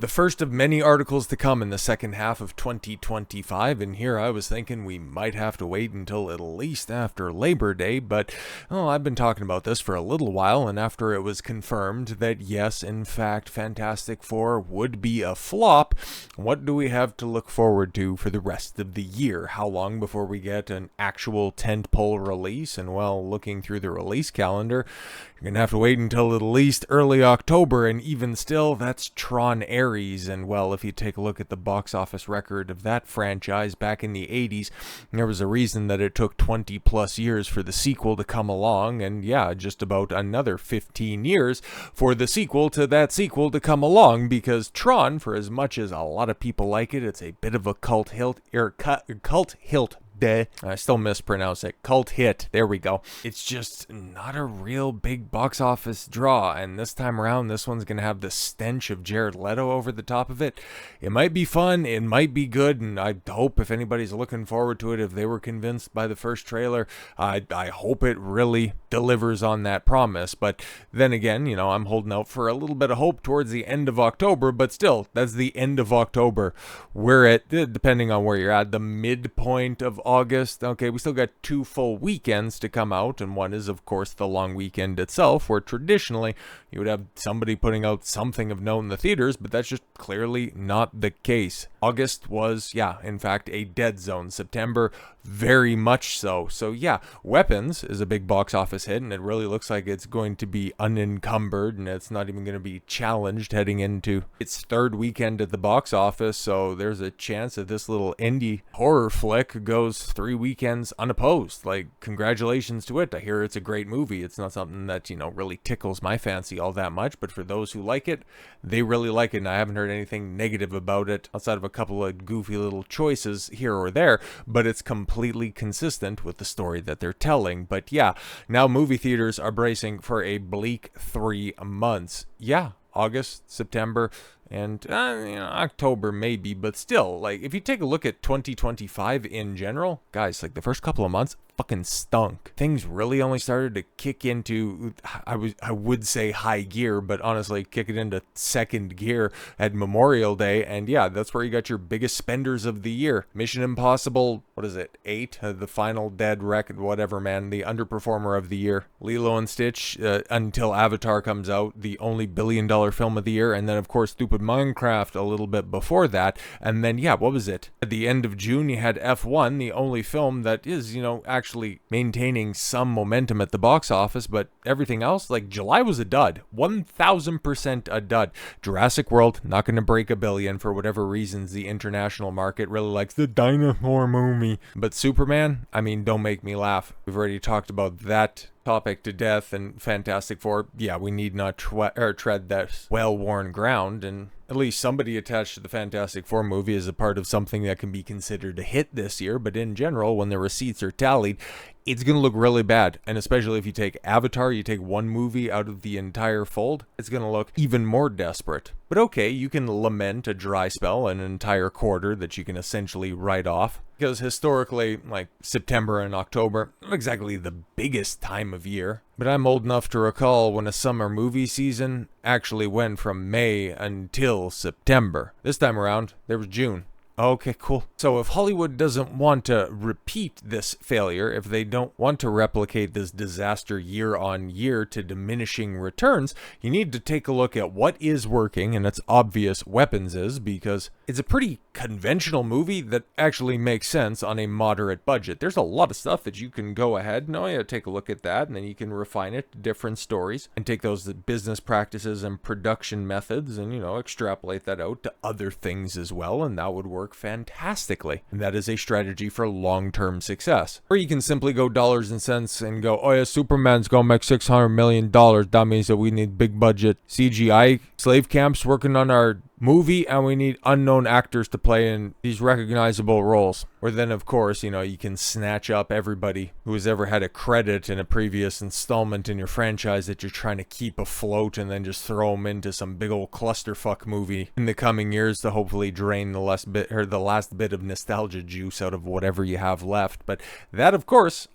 The first of many articles to come in the second half of 2025, and here I was thinking we might have to wait until at least after Labor Day, but I've been talking about this for a little while, and after it was confirmed that yes, in fact, Fantastic Four would be a flop, what do we have to look forward to for the rest of the year? How long before we get an actual tentpole release? And well, looking through the release calendar, you're going to have to wait until at least early October, and even still, that's Tron Ares. And well, if you take a look at the box office record of that franchise back in the 80s, there was a reason that it took 20 plus years for the sequel to come along, and yeah, just about another 15 years for the sequel to that sequel to come along, because Tron, for as much as a lot of people like it, it's a bit of a cult hit. I still mispronounce it. Cult hit. There we go. It's just not a real big box office draw. And this time around, this one's going to have the stench of Jared Leto over the top of it. It might be fun. It might be good. And I hope if anybody's looking forward to it, if they were convinced by the first trailer, I hope it really delivers on that promise. But then again, I'm holding out for a little bit of hope towards the end of October. But still, that's the end of October. We're at, depending on where you're at, the midpoint of August. Okay, we still got 2 full weekends to come out, and one is, of course, the long weekend itself, where traditionally you would have somebody putting out something of note in the theaters, but that's just clearly not the case. August was, in fact, a dead zone. September, very much so. So yeah, Weapons is a big box office hit, and it really looks like it's going to be unencumbered, and it's not even going to be challenged heading into its 3rd weekend at the box office. So there's a chance that this little indie horror flick goes 3 weekends unopposed. Like, congratulations to it. I hear it's a great movie. It's not something that, really tickles my fancy all that much, but for those who like it, they really like it, and I haven't heard anything negative about it outside of a couple of goofy little choices here or there, but it's completely consistent with the story that they're telling. But yeah, now movie theaters are bracing for a bleak 3 months. Yeah, August, September, and October maybe, but still, like, if you take a look at 2025 in general, guys, like, the first couple of months fucking stunk. Things really only started to kick into, I would say high gear, but honestly kick it into 2nd gear at Memorial Day, and yeah, that's where you got your biggest spenders of the year. Mission Impossible, what is it, 8? The final dead record, whatever, man, the underperformer of the year. Lilo and Stitch, until Avatar comes out, the only billion-dollar film of the year, and then of course stupid Minecraft a little bit before that, and then yeah, what was it? At the end of June, you had F1, the only film that is, actually maintaining some momentum at the box office, but everything else, like July was a dud. 1000% a dud. Jurassic World, not going to break $1 billion for whatever reasons. The international market really likes the dinosaur movie. But Superman, don't make me laugh. We've already talked about that topic to death, and Fantastic Four, yeah, we need not tread that well-worn ground, and at least somebody attached to the Fantastic Four movie is a part of something that can be considered a hit this year. But in general, when the receipts are tallied, it's going to look really bad. And especially if you take Avatar, you take one movie out of the entire fold, it's going to look even more desperate. But okay, you can lament a dry spell, an entire quarter that you can essentially write off. Because historically, like September and October, not exactly the biggest time of year. But I'm old enough to recall when a summer movie season actually went from May until September. This time around, there was June. Okay, cool. So if Hollywood doesn't want to repeat this failure, if they don't want to replicate this disaster year on year to diminishing returns, you need to take a look at what is working, and it's obvious Weapons is, because it's a pretty conventional movie that actually makes sense on a moderate budget. There's a lot of stuff that you can go ahead and take a look at that, and then you can refine it to different stories and take those business practices and production methods and, extrapolate that out to other things as well, and that would work fantastically. And that is a strategy for long-term success. Or you can simply go dollars and cents and go, oh yeah, Superman's gonna make $600 million. That means that we need big budget CGI slave camps working on our movie, and we need unknown actors to play in these recognizable roles. Or then, of course, you can snatch up everybody who has ever had a credit in a previous installment in your franchise that you're trying to keep afloat, and then just throw them into some big old clusterfuck movie in the coming years to hopefully drain the last bit of nostalgia juice out of whatever you have left. But that, of course,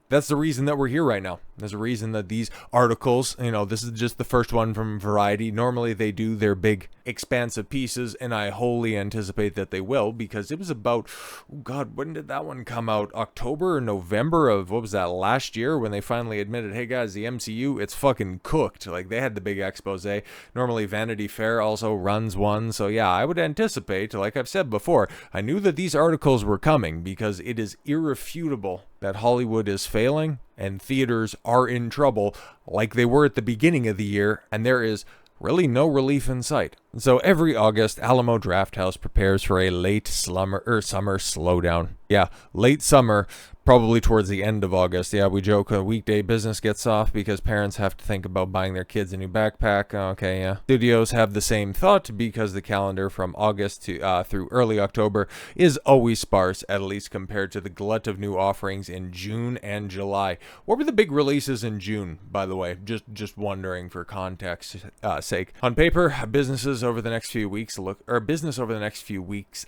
that's the reason that we're here right now. There's a reason that these articles, this is just the first one from Variety. Normally they do their big expansive pieces, and I wholly anticipate that they will, because it was about, oh God, when did that one come out? October or November of, what was that, last year, when they finally admitted, hey guys, the MCU, it's fucking cooked. Like, they had the big expose. Normally Vanity Fair also runs one. So yeah, I would anticipate, like I've said before, I knew that these articles were coming because it is irrefutable that Hollywood is failing and theaters are in trouble like they were at the beginning of the year, and there is really no relief in sight. So every August, Alamo Drafthouse prepares for a late summer slowdown. Yeah, late summer, probably towards the end of August. Yeah, we joke a weekday business gets off because parents have to think about buying their kids a new backpack. Okay, yeah. Studios have the same thought because the calendar from August to through early October is always sparse, at least compared to the glut of new offerings in June and July. What were the big releases in June, by the way? Just wondering for context sake. On paper, business over the next few weeks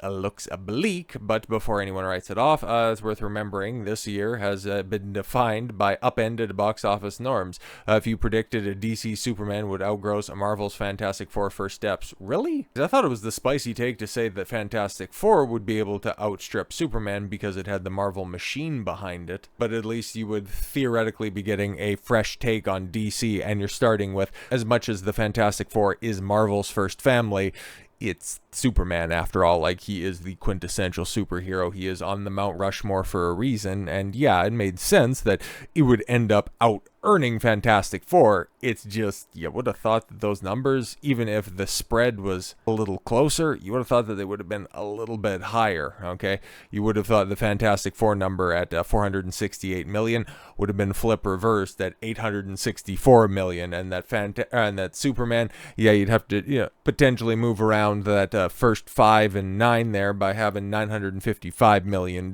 looks bleak, but before anyone writes it off, it's worth remembering this year has been defined by upended box office norms. If you predicted a DC Superman would outgross Marvel's Fantastic Four First Steps, really? I thought it was the spicy take to say that Fantastic Four would be able to outstrip Superman because it had the Marvel machine behind it, but at least you would theoretically be getting a fresh take on DC, and you're starting with, as much as the Fantastic Four is Marvel's first family, it's Superman after all. Like, he is the quintessential superhero. He is on the Mount Rushmore for a reason, and yeah, it made sense that it would end up out earning Fantastic Four. It's just, you would have thought that those numbers, even if the spread was a little closer, you would have thought that they would have been a little bit higher, okay? You would have thought the Fantastic Four number at 468 million would have been flip reversed at 864 million, and that Superman, yeah, you'd have to potentially move around that first 5 and 9 there by having $955 million.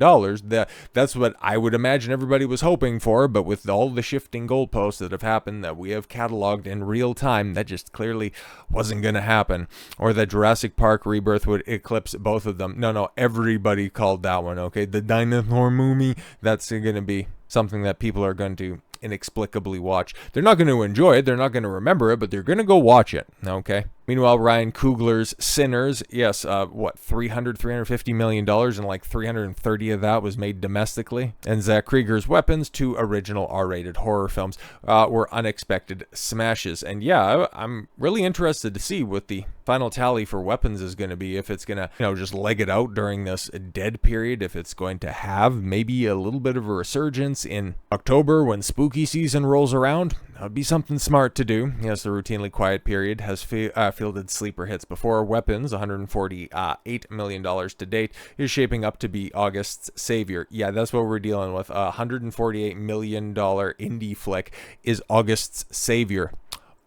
That's what I would imagine everybody was hoping for, but with all the shifting goalposts that have happened that we have cataloged in real time, that just clearly wasn't going to happen. Or that Jurassic Park Rebirth would eclipse both of them. No, everybody called that one, okay? The dinosaur movie, that's going to be something that people are going to inexplicably watch. They're not going to enjoy it, they're not going to remember it, but they're going to go watch it, okay? Meanwhile, Ryan Coogler's Sinners, yes, $350 million, and like 330 of that was made domestically. And Zach Krieger's Weapons, 2 original R-rated horror films, were unexpected smashes. And yeah, I'm really interested to see what the final tally for Weapons is going to be, if it's going to, just leg it out during this dead period, if it's going to have maybe a little bit of a resurgence in October when spooky season rolls around. That would be something smart to do. Yes, the routinely quiet period has fielded sleeper hits before. Weapons, $148 million to date, is shaping up to be August's savior. Yeah, that's what we're dealing with. $148 million indie flick is August's savior.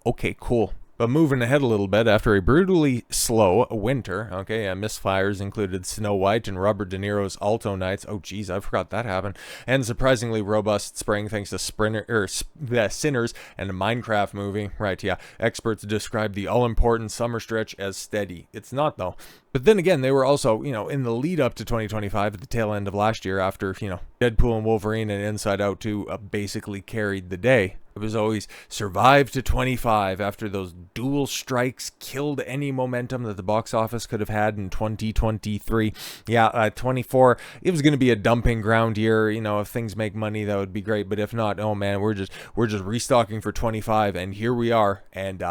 Okay, cool. But moving ahead a little bit, after a brutally slow winter, misfires included Snow White and Robert De Niro's Alto Nights. Oh, geez, I forgot that happened. And surprisingly robust spring thanks to Sinners and a Minecraft movie. Right, yeah. Experts describe the all-important summer stretch as steady. It's not, though. But then again, they were also, in the lead up to 2025 at the tail end of last year after, Deadpool and Wolverine and Inside Out 2 basically carried the day. It was always survive to 25 after those dual strikes killed any momentum that the box office could have had in 2023. Yeah, 24, it was going to be a dumping ground year. If things make money, that would be great. But if not, oh man, we're just restocking for 25, and here we are. And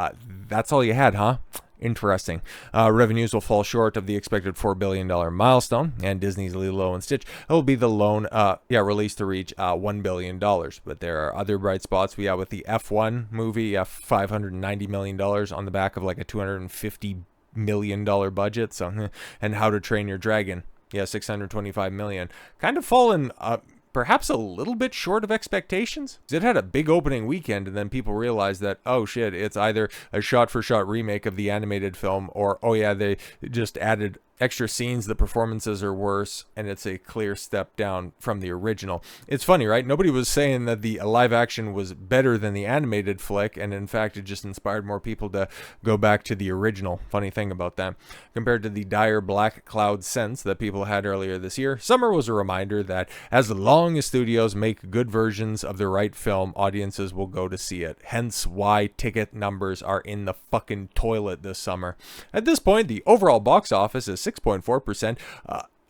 that's all you had, huh? Interesting. Revenues will fall short of the expected $4 billion milestone, and Disney's Lilo and Stitch will be the lone release to reach $1 billion. But there are other bright spots. We have with the F1 movie, $590 million on the back of like a $250 million budget. So, and How to Train Your Dragon, $625 million. Kind of fallen perhaps a little bit short of expectations. It had a big opening weekend, and then people realized that, oh shit, it's either a shot-for-shot remake of the animated film, or, oh yeah, they just added extra scenes, the performances are worse, and it's a clear step down from the original. It's funny, right? Nobody was saying that the live action was better than the animated flick, and in fact, it just inspired more people to go back to the original. Funny thing about that. Compared to the dire black cloud sense that people had earlier this year, summer was a reminder that as long as studios make good versions of the right film, audiences will go to see it. Hence why ticket numbers are in the fucking toilet this summer. At this point, the overall box office is 6.4%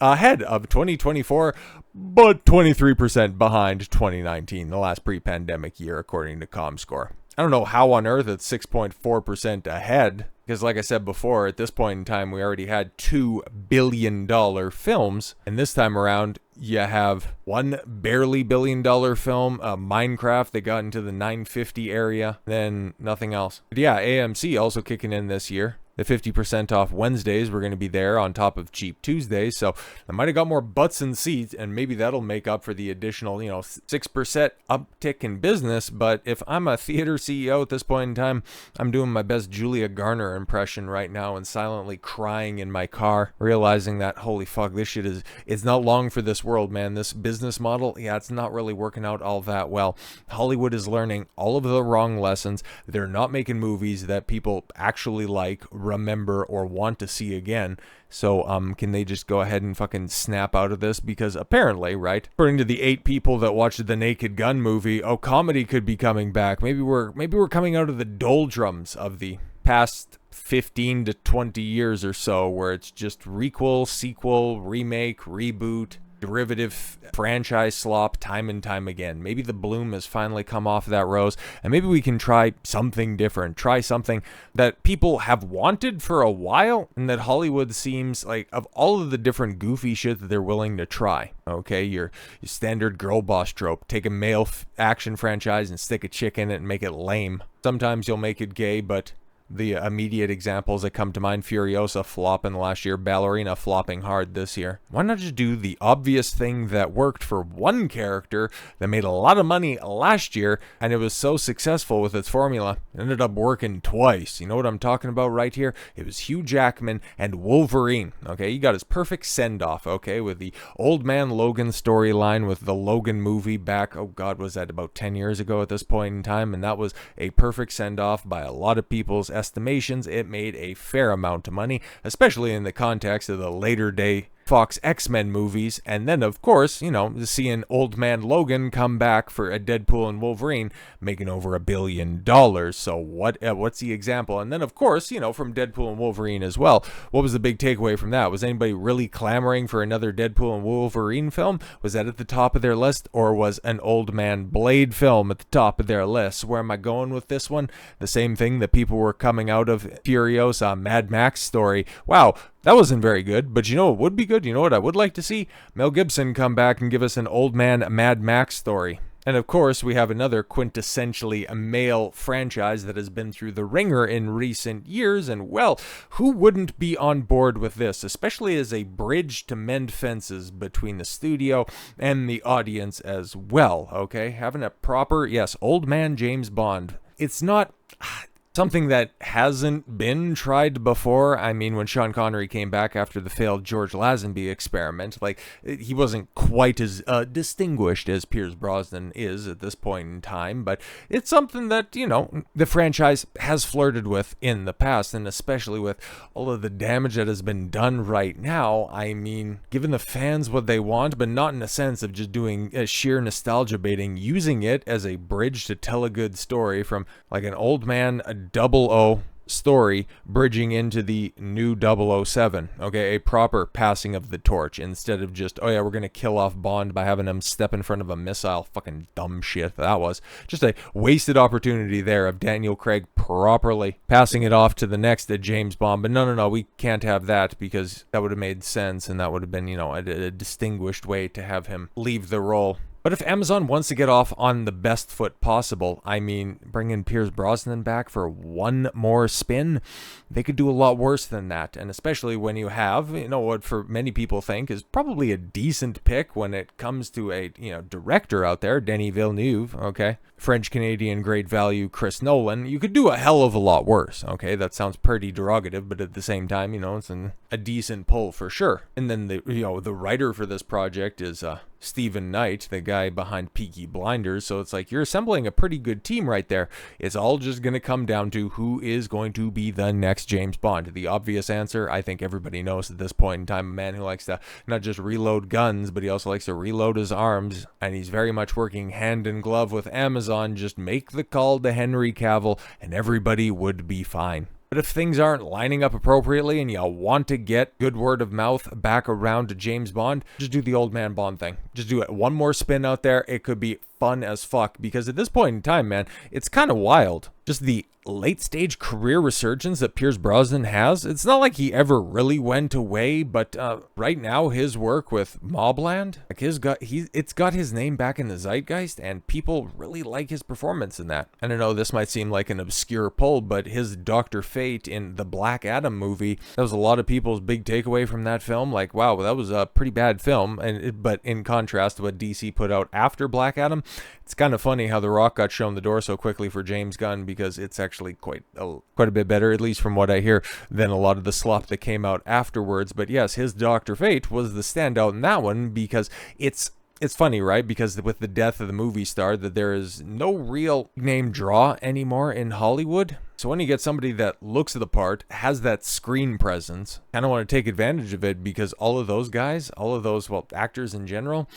ahead of 2024, but 23% behind 2019, the last pre-pandemic year, according to ComScore. I don't know how on earth it's 6.4% ahead, because like I said before, at this point in time, we already had $2 billion films, and this time around, you have one barely billion-dollar film, Minecraft, that got into the 950 area, then nothing else. But yeah, AMC also kicking in this year. The 50% off Wednesdays were going to be there on top of cheap Tuesdays, so I might have got more butts in seats, and maybe that'll make up for the additional, 6% uptick in business. But if I'm a theater CEO at this point in time, I'm doing my best Julia Garner impression right now and silently crying in my car, realizing that, holy fuck, this shit it's not long for this world, man. This business model, yeah, it's not really working out all that well. Hollywood is learning all of the wrong lessons. They're not making movies that people actually like, remember, or want to see again. So can they just go ahead and fucking snap out of this? Because apparently, right, according to the 8 people that watched the Naked Gun movie, comedy could be coming back. Maybe we're coming out of the doldrums of the past 15 to 20 years or so, where it's just requel, sequel, remake, reboot, derivative franchise slop time and time again. Maybe the bloom has finally come off that rose, and maybe we can try something different, try something that people have wanted for a while, and that Hollywood seems like, of all of the different goofy shit that they're willing to try, okay, your standard girl boss trope, take a male action franchise and stick a chick in it and make it lame. Sometimes you'll make it gay, but the immediate examples that come to mind, Furiosa flopping last year, Ballerina flopping hard this year. Why not just do the obvious thing that worked for one character that made a lot of money last year, and it was so successful with its formula, it ended up working twice. You know what I'm talking about right here? It was Hugh Jackman and Wolverine, okay? He got his perfect send-off, okay, with the Old Man Logan storyline with the Logan movie back, oh god, was that about 10 years ago at this point in time? And that was a perfect send-off by a lot of people's estimations. It made a fair amount of money, especially in the context of the later day Fox X-Men movies, and then of course, seeing Old Man Logan come back for a Deadpool and Wolverine making over $1 billion. So what's the example? And then of course, from Deadpool and Wolverine as well, what was the big takeaway from that? Was anybody really clamoring for another Deadpool and Wolverine film? Was that at the top of their list, or was an Old Man Blade film at the top of their list? Where am I going with this one? The same thing that people were coming out of Furiosa, Mad Max story. Wow, that wasn't very good, but you know what would be good? You know what I would like to see? Mel Gibson come back and give us an Old Man Mad Max story. And of course, we have another quintessentially male franchise that has been through the ringer in recent years, and well, who wouldn't be on board with this, especially as a bridge to mend fences between the studio and the audience as well, okay? Having a proper, yes, Old Man James Bond. It's not something that hasn't been tried before. I mean, when Sean Connery came back after the failed George Lazenby experiment, he wasn't quite as distinguished as Pierce Brosnan is at this point in time, but it's something that, the franchise has flirted with in the past, and especially with all of the damage that has been done right now. I mean, giving the fans what they want, but not in a sense of just doing sheer nostalgia baiting, using it as a bridge to tell a good story from like an Old Man, a 00 story bridging into the new 007, okay, a proper passing of the torch instead of just, oh yeah, we're gonna kill off Bond by having him step in front of a missile. Fucking dumb shit that was. Just a wasted opportunity there of Daniel Craig properly passing it off to the next James Bond. But no, we can't have that, because that would have made sense, and that would have been, a distinguished way to have him leave the role. But if Amazon wants to get off on the best foot possible, I mean, bring in Pierce Brosnan back for one more spin, they could do a lot worse than that. And especially when you have, what for many people think is probably a decent pick when it comes to a, director out there, Denis Villeneuve, okay? French-Canadian great value Chris Nolan, you could do a hell of a lot worse, okay? That sounds pretty derogative, but at the same time, it's a decent pull for sure. And then the writer for this project is Stephen Knight, the guy behind Peaky Blinders, so it's like you're assembling a pretty good team right there. It's all just going to come down to who is going to be the next James Bond. The obvious answer, I think everybody knows at this point in time, a man who likes to not just reload guns, but he also likes to reload his arms, and he's very much working hand in glove with Amazon. Just make the call to Henry Cavill, and everybody would be fine. But if things aren't lining up appropriately and you want to get good word of mouth back around to James Bond, just do the old man Bond thing. Just do it. One more spin out there. It could be fun as fuck, because at this point in time, man, it's kind of wild. Just the late stage career resurgence that Pierce Brosnan has. It's not like he ever really went away, but right now his work with Mobland, like it's got his name back in the zeitgeist, and people really like his performance in that. And I know this might seem like an obscure pull, but his Dr. Fate in the Black Adam movie, that was a lot of people's big takeaway from that film. Like, wow, that was a pretty bad film, but in contrast to what DC put out after Black Adam, it's kind of funny how The Rock got shown the door so quickly for James Gunn, because it's actually quite a bit better, at least from what I hear, than a lot of the slop that came out afterwards. But yes, his Dr. Fate was the standout in that one, because it's funny, right? Because with the death of the movie star, that there is no real name draw anymore in Hollywood. So when you get somebody that looks the part, has that screen presence, kind of want to take advantage of it, because all of those guys, actors in general,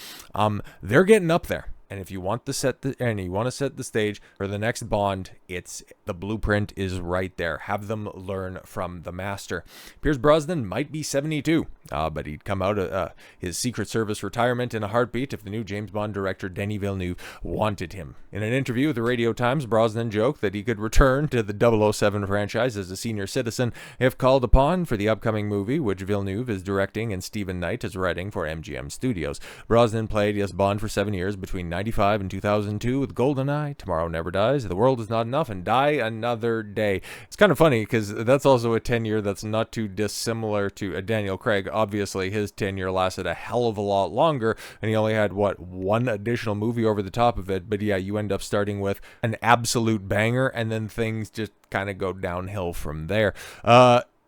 they're getting up there. And if you want to set the stage for the next Bond, the blueprint is right there. Have them learn from the master. Pierce Brosnan might be 72, but he'd come out of his Secret Service retirement in a heartbeat if the new James Bond director Denis Villeneuve wanted him. In an interview with the Radio Times, Brosnan joked that he could return to the 007 franchise as a senior citizen if called upon for the upcoming movie, which Villeneuve is directing and Stephen Knight is writing for MGM Studios. Brosnan played as Bond for 7 years between 1995 and 2002 with GoldenEye, Tomorrow Never Dies, The World Is Not Enough, and Die Another Day. It's kind of funny because that's also a tenure that's not too dissimilar to Daniel Craig. Obviously, his tenure lasted a hell of a lot longer, and he only had, one additional movie over the top of it. But yeah, you end up starting with an absolute banger, and then things just kind of go downhill from there.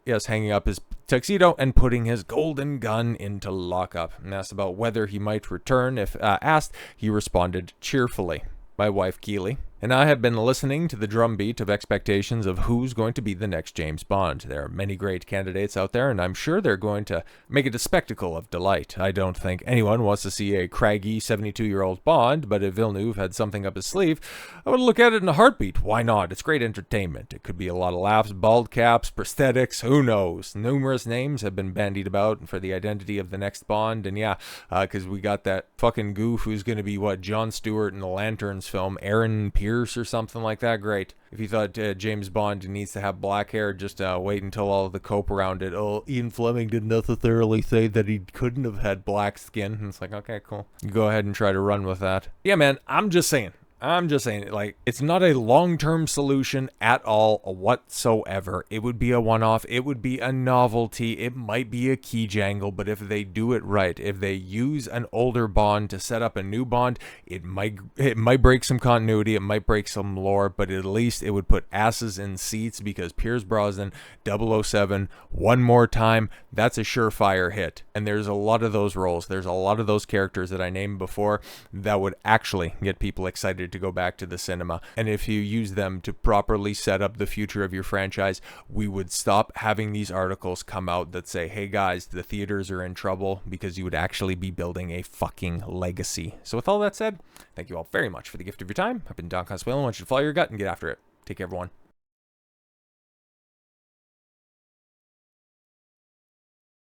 Yes, hanging up his tuxedo and putting his golden gun into lockup. And asked about whether he might return. If asked, he responded cheerfully. My wife, Keely, and I have been listening to the drumbeat of expectations of who's going to be the next James Bond. There are many great candidates out there, and I'm sure they're going to make it a spectacle of delight. I don't think anyone wants to see a craggy 72-year-old Bond, but if Villeneuve had something up his sleeve, I would look at it in a heartbeat. Why not? It's great entertainment. It could be a lot of laughs, bald caps, prosthetics, who knows? Numerous names have been bandied about for the identity of the next Bond, and yeah, because we got that fucking goof who's going to be, Jon Stewart in the Lanterns film, Aaron Pierce or something like that. Great. If you thought James Bond needs to have black hair, just wait until all of the cope around it. Oh, Ian Fleming didn't necessarily say that he couldn't have had black skin. And it's like, okay, cool. You go ahead and try to run with that. Yeah, man, I'm just saying, it's not a long-term solution at all whatsoever. It would be a one-off. It would be a novelty. It might be a key jangle, but if they do it right, if they use an older Bond to set up a new Bond, it might break some continuity. It might break some lore, but at least it would put asses in seats, because Pierce Brosnan, 007, one more time, that's a surefire hit. And there's a lot of those roles. There's a lot of those characters that I named before that would actually get people excited to go back to the cinema. And if you use them to properly set up the future of your franchise, we would stop having these articles come out that say, hey guys, the theaters are in trouble, because you would actually be building a fucking legacy. So with all that said, thank you all very much for the gift of your time. I've been Don Consuelo. I want you to follow your gut and get after it. Take care, everyone.